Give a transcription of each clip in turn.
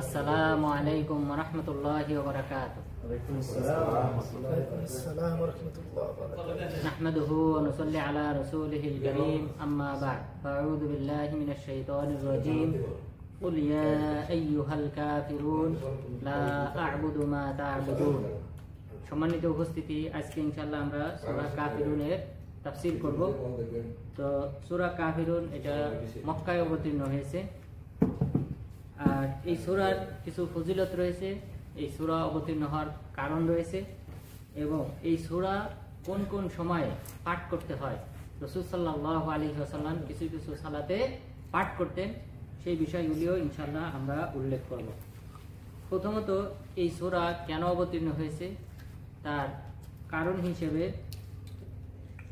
আসসালামু আলাইকুম ওয়া রাহমাতুল্লাহি ওয়া বারাকাতুহু। নাহমাদুহু ওয়া নুসাল্লি আলা রাসূলিহিল কারীম, আম্মা বা'দ। ফাআউযু বিল্লাহি মিনাশ শাইতানির রাজীম। কুল ইয়া আইয়ুহাল কাফিরুন লা আ'বুদু মা তা'বুদুন। সম্মানিত উপস্থিতি, আজকে ইনশাআল্লাহ আমরা সূরা কাফিরুনের তাফসীর করব। তো সূরা কাফিরুন এটা মক্কায় অবতীর্ণ হয়েছে। আর এই সূরার কিছু ফজিলত রয়েছে, এই সূরা অবতীর্ণ হওয়ার কারণ রয়েছে, এবং এই সূরা কোন কোন সময়ে পাঠ করতে হয়। রাসূল সাল্লাল্লাহু আলাইহি ওয়াসাল্লাম কিছু কিছু সালাতে পাঠ করতেন, সেই বিষয়গুলিও ইনশাআল্লাহ আমরা উল্লেখ করব। প্রথমত, এই সূরা কেন অবতীর্ণ হয়েছে তার কারণ হিসেবে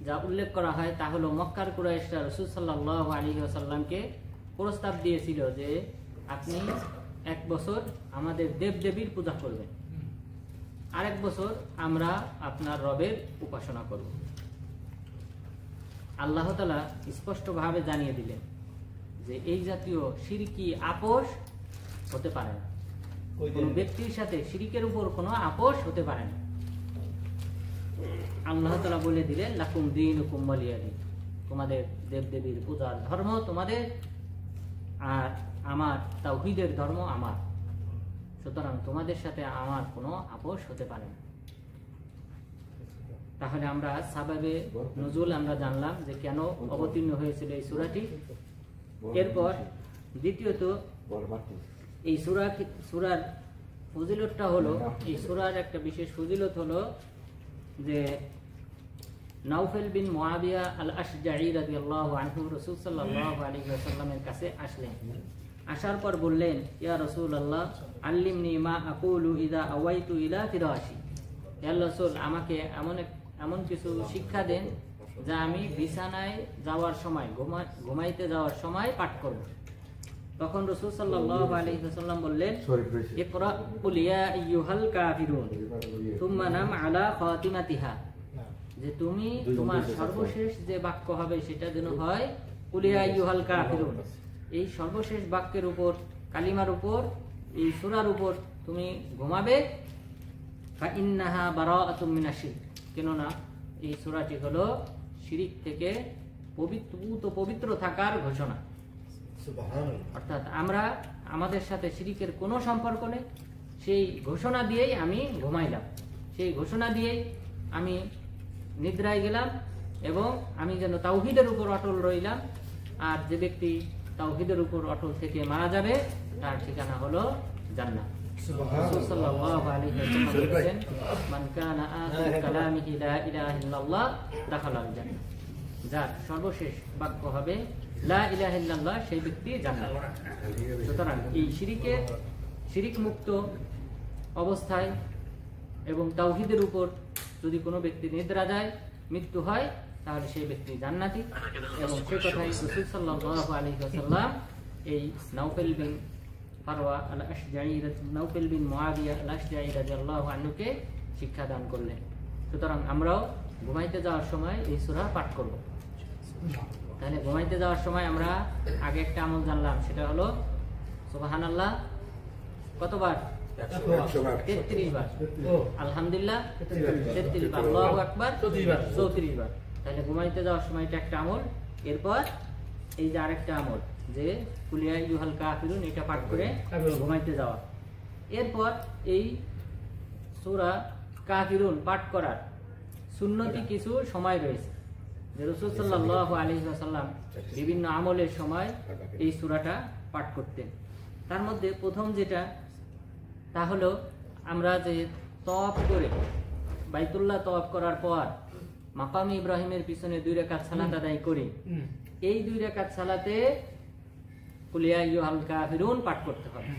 যা উল্লেখ করা হয় তা হলো মক্কার কুরাইশরা রাসূল সাল্লাল্লাহু আলাইহি ওয়াসাল্লামকে প্রস্তাব দিয়েছিল যে আপনি এক বছর আমাদের দেবদেবীর পূজা করবেন, আরেক বছর আমরা আপনার রবের উপাসনা করব। আল্লাহ তাআলা স্পষ্টভাবে জানিয়ে দিলেন যে এই জাতীয় শিরকি আপোষ হতে পারে না, কোন ব্যক্তির সাথে শিরকের উপর কোনো আপোষ হতে পারে না। আল্লাহ তাআলা বলে দিলেন লাকুম দীনুকুম ওয়ালিয়া দীন, তোমাদের দেবদেবীর পূজার ধর্ম তোমাদের, আর আমার তাওহীদের ধর্ম আমার, সুতরাং তোমাদের সাথে আমার কোনো আপোষ হতে পারে না। তাহলে আমরা সাবাবে নুজুল আমরা জানলাম যে কেন অবতীর্ণ হয়েছিল এই সূরাটি। এরপর দ্বিতীয়ত, এই সূরার ফজিলতটা হলো, এই সূরার একটা বিশেষ ফজিলত হলো যে নাউফেল বিন মুআবিয়া আল আশজাঈ রাদিয়াল্লাহু আনহু রাসূল সাল্লাল্লাহু আলাইহি ওয়াসাল্লামের কাছে আসলেন। আসার পর বললেন, ইয়া রাসূলুল্লাহ আল্লিমনি মা আকুলু ইযা আওয়াইতু ইলা ফিরাশি। ইয়া রাসূল, আমাকে এমন কিছু শিক্ষা দেন যা আমি বিছানায় যাওয়ার সময়, ঘুমাইতে যাওয়ার সময় পাঠ করব। তখন রাসূল সাল্লাল্লাহু আলাইহি ওয়াসাল্লাম বললেন, ইকরা কুল ইয়া আইয়ুহাল কাফিরুন সুম্মা নাম আলা খাতিমাতিহা, যে তুমি তোমার সর্বশেষ যে বাক্য হবে সেটা যেন হয় কুল ইয়া আইয়ুহাল কাফিরুন। এই সর্বশেষ বাক্যের উপর, কালিমার উপর, এই সূরার উপর তুমি ঘুমাবে। ফা ইন্নাহা বারাআতুম মিনাশ শিরক, কেননা এই সূরাটি হলো শিরক থেকে পবিত্র থাকার ঘোষণা। অর্থাৎ আমরা, আমাদের সাথে শিরকের কোনো সম্পর্ক নেই, সেই ঘোষণা দিয়েই আমি ঘুমাইলাম, সেই ঘোষণা দিয়েই আমি নিদ্রায় গেলাম, এবং আমি যেন তাওহীদের উপর অটল রইলাম। আর যে ব্যক্তি তাওহীদের উপর অটল থেকে মারা যাবে তার ঠিকানা হলো জান্নাত। রাসূল সাল্লাল্লাহু আলাইহি ওয়াসাল্লাম বলেছেন, মান কানা আখিরু কালামিহি লা ইলাহা ইল্লাল্লাহ দাখালাল জান্নাহ, যার সর্বশেষ বাক্য হবে লা ইলাহা ইল্লাল্লাহ, সেই ব্যক্তি জান্নাত। সুতরাং এই শিরক মুক্ত অবস্থায় এবং তাওহীদের উপর যদি কোনো ব্যক্তি নিদ্রা যায়, মৃত্যু হয়, তাহলে সেই ব্যক্তি জান্নাতি। এবং সে কথাই রাসূল সাল্লাল্লাহু আলাইহি ওয়াসাল্লাম এই নাউফেল বিন ফারওয়া আল আশজাঈ, নাউফেল বিন মুআবিয়া আল আশজাঈ রাদিয়াল্লাহু আনহুকে শিক্ষা দান করলেন। সুতরাং আমরাও ঘুমাইতে যাওয়ার সময় এই সূরা পাঠ করব। তাহলে ঘুমাইতে যাওয়ার সময় আমরা আগে একটা আমল জানলাম, সেটা হলো সুবহানাল্লাহ কতবার? 33 বার। আলহামদুলিল্লাহ 33 বার। আল্লাহু আকবার 34 বার। তাহলে ঘুমাইতে যাওয়ার সময় এটা একটা আমল। এরপর এই যে আরেকটা আমল, যে কুল ইয়া আইয়ুহাল কাফিরুন, এটা পাঠ করে ঘুমাইতে যাওয়া। এরপর এই সূরা কাফিরুন পাঠ করার সুন্নতি কিছু সময় রয়েছে, যে রাসূল সাল্লাল্লাহু আলাইহি ওয়াসাল্লাম বিভিন্ন আমলের সময় এই সূরাটা পাঠ করতেন। তার মধ্যে প্রথম যেটা, তা হলো আমরা যে তওয়াফ করে, বাইতুল্লাহ তওয়াফ করার পর মাকাম ইব্রাহিমের পিছনে 2 রাকাত সালাত আদায় করি, এই 2 রাকাত সালাতে কুল ইয়া আইয়ুহাল কাফিরুন পাঠ করতে হবে।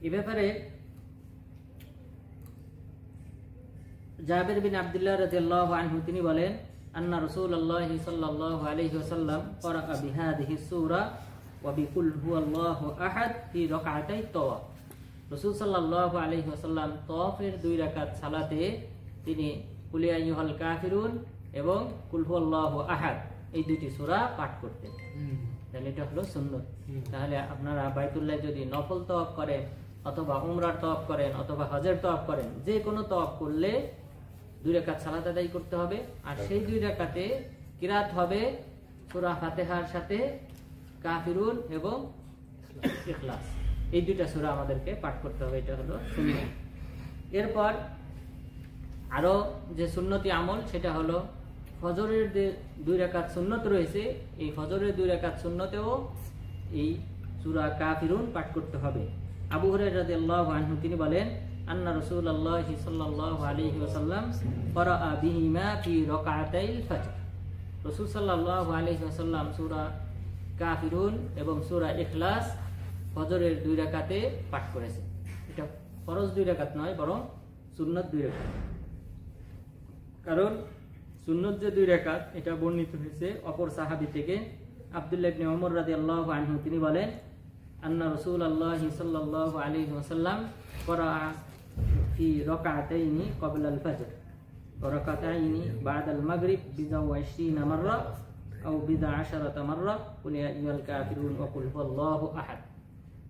এই ব্যাপারে জাবের বিন আব্দুল্লাহ রাদিয়াল্লাহু আনহু তিনি বলেন, আন্না রাসূলুল্লাহ সাল্লাল্লাহু আলাইহি ওয়াসাল্লাম ক্বারা বিহাদিহি সূরা ওয়া বিকুল হুয়াল্লাহু আহাদ ফি রাকাতাই তাওয়াফ। রাসূল সাল্লাল্লাহু আলাইহি ওয়াসাল্লাম তাওয়াফের 2 রাকাত সালাতে তিনি কুল ইয়া আইয়ুহাল কাফিরুন এবং কুল হুয়াল্লাহু আহাদ, এই দুটি সূরা পাঠ করতেন। তাহলে এটা হলো সুন্নত। তাহলে আপনারা বাইতুল্লাহ যদি নফল তওয়াফ করেন অথবা উমরার তওয়াফ করেন অথবা হজের তওয়াফ করেন, যে কোনো তওয়াফ করলে 2 রাকাত সালাত আদায় করতে হবে। আর সেই 2 রাকাতে কিরাত হবে সূরা ফাতিহার সাথে কাফিরুন এবং ইখলাস, এই 2টা সূরা আমাদেরকে পাঠ করতে হবে। এটা হলো সুন্নাত। এরপর আরো যে সুন্নতি আমল সেটা হলো ফজরের যে 2 রাকাত সুন্নত রয়েছে, এই ফজরের 2 রাকাত সুন্নতেও এই সূরা কাফিরুন পাঠ করতে হবে। আবু হুরায়রা রাদিয়াল্লাহু আনহু তিনি বলেন, আন্না রাসূলুল্লাহ সাল্লাল্লাহু আলাইহি ওয়াসাল্লাম ক্বারাআ বিহিমা ফি রাকাতাইল ফজর। রাসূল সাল্লাল্লাহু আলাইহি ওয়াসাল্লাম সূরা কাফিরুন এবং সূরা ইখলাস ফজরের 2 রাকাতে পাঠ করেছেন। এটা ফরজ 2 রাকাত নয়, বরং সুন্নত 2 রাকাত। কারণ সুন্নত যে 2 রাকাত এটা বর্ণিত হয়েছে অপর সাহাবী থেকে, আব্দুল্লাহ ইবনে ওমর রাদিয়াল্লাহু আনহু তিনি বলেন, আন্না রাসূলুল্লাহ সাল্লাল্লাহু আলাইহি ওয়াসাল্লাম ক্বারাআ ফি রাকাতাইনি ক্বাবলা আল ফজর ওয়া রাকাতাইনি বা'দা আল মাগরিব বিদা 20 মাররা আও বিদা 10 মাররা কুল ইয়া আইয়ুহাল কাফিরুন ওয়া কুল হুয়াল্লাহু আহাদ।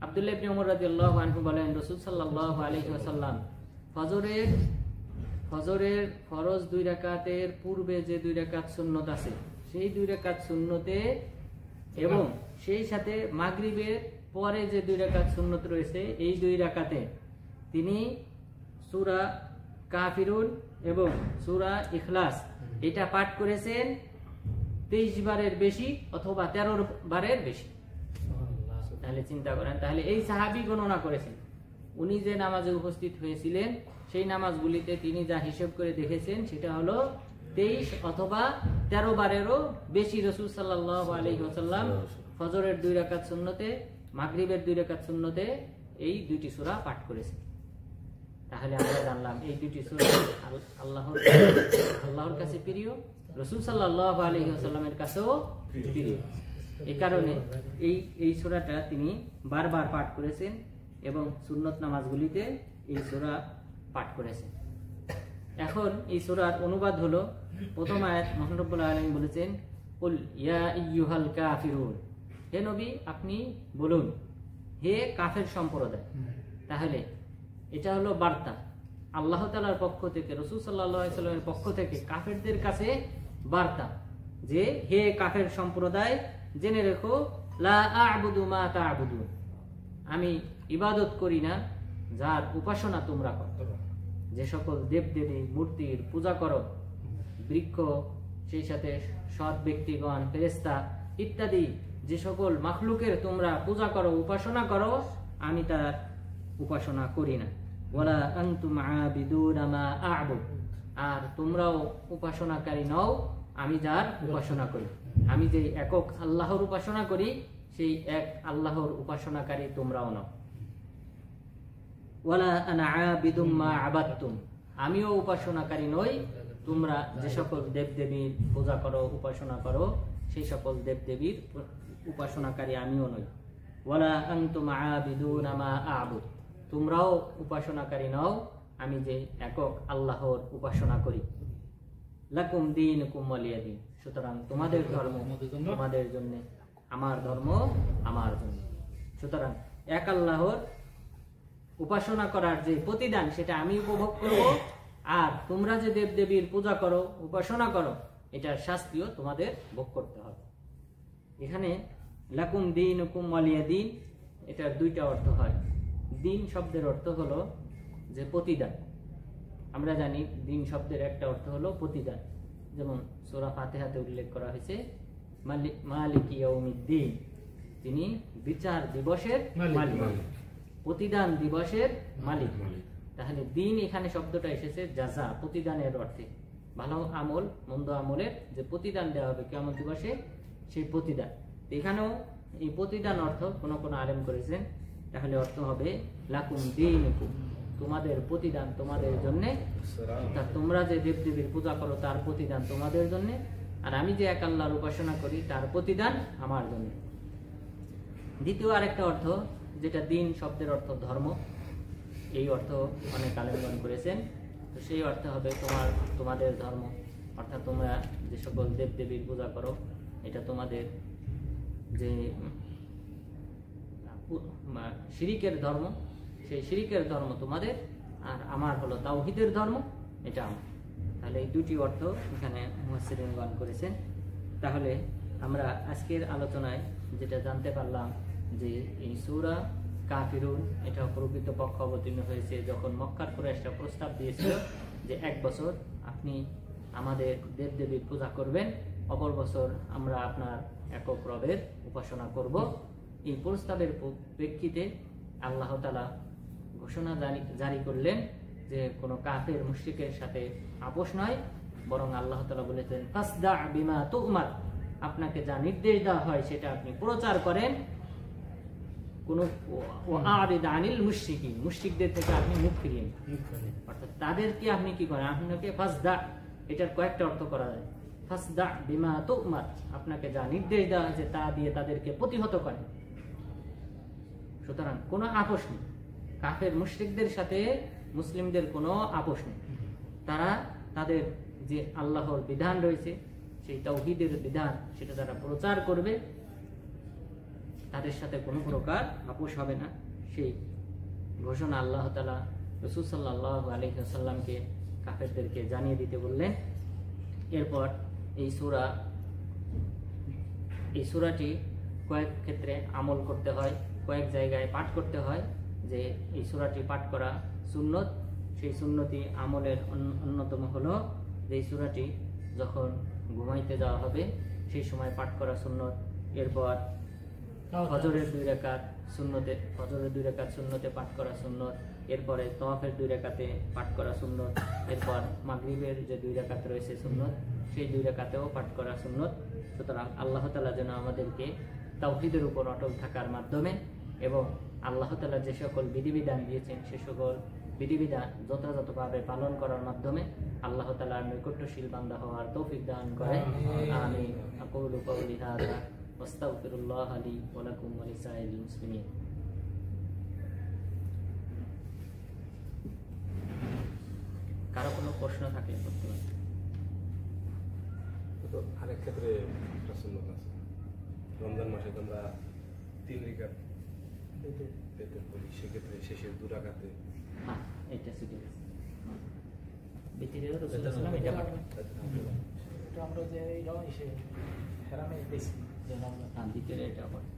আব্দুল্লাহ ইবনে ওমর রাদিয়াল্লাহু আনহু বলেন, রাসূল সাল্লাল্লাহু আলাইহি ওয়াসাল্লাম ফজরের ফরজ 2 রাকাতের পূর্বে যে 2 রাকাত সুন্নত আছে সেই 2 রাকাত সুন্নতে এবং সেই সাথে মাগরিবের পরে যে 2 রাকাত সুন্নত রয়েছে এই 2 রাকাতে তিনি সূরা কাফিরুন এবং সূরা ইখলাস এটা পাঠ করেছেন 23 বারের বেশি অথবা 13 বারের বেশি। তাহলে চিন্তা করেন, তাহলে এই সাহাবী গণনা করেছেন, উনি যে নামাজে উপস্থিত হয়েছিলেন সেই নামাজগুলিতে তিনি যা হিসাব করে দেখেছেন সেটা হলো 23 অথবা 13 বারেরও বেশি রাসূল সাল্লাল্লাহু আলাইহি ওয়াসাল্লাম ফজরের 2 রাকাত সুন্নতে, মাগরিবের 2 রাকাত সুন্নতে এই 2টি সূরা পাঠ করেছেন। তাহলে আমরা জানলাম এই 2টি সূরা আল্লাহর কাছে প্রিয়, রাসূল সাল্লাল্লাহু আলাইহি ওয়াসাল্লামের কাছেও প্রিয়। এই কারণে এই সূরাটা তিনি বারবার পাঠ করেছেন এবং সুন্নত নামাজগুলিতে এই সূরা পাঠ করেছেন। এখন এই সূরার অনুবাদ হলো, প্রথম আয়াত মহান রব্বুল আলামিন বলেছেন, কুল ইয়া আইয়ুহাল কাফিরুন, হে নবী আপনি বলুন হে কাফের সম্প্রদায়। তাহলে এটা হলো বার্তা আল্লাহ তাআলার পক্ষ থেকে, রাসূল সাল্লাল্লাহু আলাইহি ওয়াসাল্লামের পক্ষ থেকে কাফেরদের কাছে বার্তা যে হে কাফের সম্প্রদায়, জেনে রেখো লা আ'বুদু মা তা'বুদুন, আমি ইবাদত করি না যার উপাসনা তোমরা করো। যে সকল দেবদেবী মূর্তির পূজা করো, বৃক্ষ, সেই সাথে সৎ ব্যক্তিগণ, ফেরেশতা ইত্যাদি যে সকল মাখলুকের তোমরা পূজা করো, উপাসনা করো, আমি তার উপাসনা করি না। ওয়ালা আনতুম আবিদুনা মা আ'বুদ, আর তোমরাও উপাসনাকারী নও আমি যার উপাসনা করি। আমি যে একক আল্লাহর উপাসনা করি সেই এক আল্লাহর উপাসনাকারী তোমরাও নও। ওয়ালা আনা আবিদুম মা আবাদতুম, আমিও উপাসনাকারী নই তোমরা যে সকল দেবদেবীর পূজা করো, উপাসনা করো, সেই সকল দেবদেবীর উপাসনাকারী আমিও নই। ওয়ালা আনতুম আবিদুনা মা আ'বুদ, তোমরাও উপাসনাকারী নও আমি যে একক আল্লাহর উপাসনা করি। লাকুম দীনুকুম ওয়ালিয়া দীন, সুতরাং তোমাদের ধর্ম তোমাদের জন্য, আমার ধর্ম আমার জন্য। সুতরাং এক আল্লাহর উপাসনা করার যে প্রতিদান সেটা আমি উপভোগ করব, আর তোমরা যে দেবদেবীর পূজা করো, উপাসনা করো, এটার শাস্তিও তোমাদের ভোগ করতে হবে। এখানে লাকুম দীনুকুম ওয়ালিয়া দীন, এটার 2টা অর্থ হয়। দিন শব্দের অর্থ হলো যে প্রতিদান। আমরা জানি দিন শব্দের একটা অর্থ হলো প্রতিদান, যেমন সূরা ফাতিহাতে উল্লেখ করা হয়েছে মালিক ইয়াউমিদ্দিন, তিনি বিচার দিবসের মালিক, প্রতিদান দিবসের মালিক। তাহলে দিন এখানে শব্দটা এসেছে জাযা, প্রতিদানের অর্থে। ভালো আমল মন্দ আমলের যে প্রতিদান দেওয়া হবে কিয়ামত দিবসে, সেই প্রতিদান। এখানেও এই প্রতিদান অর্থ কোন কোন আলেম করেছেন, তাহলে অর্থ হবে লাকুম দীনুকুম, তোমাদের প্রতিদান তোমাদের জন্য, তোমরা যে দেবদেবীর পূজা করো তার প্রতিদান তোমাদের জন্য, আর আমি যে এক আল্লাহর উপাসনা করি তার প্রতিদান আমার জন্য। দ্বিতীয় আরেকটা অর্থ, যেটা দিন শব্দের অর্থ ধর্ম, এই অর্থ অনেক আলেমগণ করেছেন। তো সেই অর্থ হবে তোমাদের ধর্ম, অর্থাৎ তোমরা যে সকল দেবদেবীর পূজা করো এটা তোমাদের যে শিরিকের ধর্ম, সেই শিরিকের ধর্ম তোমাদের, আর আমার হলো তাওহীদের ধর্ম, এটা আমার। তাহলে এই দুটি অর্থ এখানে মুফাসসিরিনগণ করেছেন। তাহলে আমরা আজকের আলোচনায় যেটা জানতে পারলাম যে এই সূরা কাফিরুন এটা প্রকৃতপক্ষ অবতীর্ণ হয়েছে যখন মক্কার কুরাইশরা প্রস্তাব দিয়েছিল যে 1 বছর আপনি আমাদের দেবদেবীর পূজা করবেন, অপর বছর আমরা আপনার একক রবের উপাসনা করব। এই প্রস্তাবের প্রেক্ষিতে আল্লাহ তাআলা ঘোষণা জারি করলেন যে কোনো কাফের মুশরিকের সাথে আপোষ নয়, বরং আল্লাহ তাআলা বলেছেন ফাসদা বিমা তুমার, আপনাকে যা নির্দেশ দেওয়া হয় সেটা আপনি প্রচার করেন। কোন ওয়ারিদ আনিল মুশরিকিন, মুশরিকদের থেকে আপনি মুখ ফিরিয়ে নিন, অর্থাৎ তাদেরকে আপনি কি করেন, আপনাকে ফাসদা, এটার কয়েকটা অর্থ করা যায়। ফাসদা বিমা তুমার, আপনাকে যা নির্দেশ দেওয়া হয়েছে তা দিয়ে তাদেরকে প্রতিহত করেন। সুতরাং কোনো আপোষ নেই, কাফের মুশরিকদের সাথে মুসলিমদের কোনো আপোষ নেই। তারা তাদের যে আল্লাহর বিধান রয়েছে, সেই তাওহীদের বিধান, সেটা তারা প্রচার করবে, তাদের সাথে কোনো প্রকার আপোষ হবে না। সেই ঘোষণা আল্লাহ তাআলা রাসূল সাল্লাল্লাহু আলাইহি ওয়াসাল্লামকে কাফেরদেরকে জানিয়ে দিতে বললেন। এরপর এই সূরাটি কয়েক ক্ষেত্রে আমল করতে হয়, কয়েক জায়গায় পাঠ করতে হয়। যে এই সূরাটি পাঠ করা সুন্নত, সেই সুন্নতি আমলের অন্যতম হলো যে এই সূরাটি যখন ঘুমাইতে যাওয়া হবে সেই সময় পাঠ করা সুন্নত। এরপর ফজরের 2 রাকাত সুন্নতে পাঠ করা সুন্নত। এরপরে তাওয়াফের 2 রাকাতে পাঠ করা সুন্নত। এরপর মাগরিবের যে 2 রাকাত রয়েছে সুন্নত, সেই 2 রাকাতেও পাঠ করা সুন্নত। সুতরাং আল্লাহ তাআলা যেন আমাদেরকে তাওহীদের উপর অটল থাকার মাধ্যমে এবং আল্লাহ তাআলা যে সকল বিধিবিধান দিয়েছেন সে সকল বিধিবিধান যথাযথভাবে পালন করার মাধ্যমে আল্লাহ তাআলার নৈকট্যশীল বান্দা হওয়ার তৌফিক দান করেন। আমিন। আকুলু কাওলি হাযা ওয়াস্তাগফিরুল্লাহ লি ওয়া লাকুম ওয়া লিসাইরিল মুসলিমিন। কারো কোনো প্রশ্ন থাকলে করতে পারেন। তো আরেক ক্ষেত্রে একটা সুন্নত আছে, রমজান মাসে তোমরা 3 রাকাত পেতে করি, সেক্ষেত্রে শেষের 2 রাকাতে এটা ছুটি গেছে। বিতিরের রাসূলুল্লাহ সাল্লাল্লাহু আলাইহি ওয়াসাল্লাম এটা আমরা যে এসে হেরামে দেখছি যে রমজান বিতিরে এটা পড়ে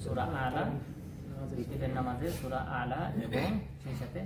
সূরা আলা, বিতিরের নামাজে সূরা আলা এবং সেই সাথে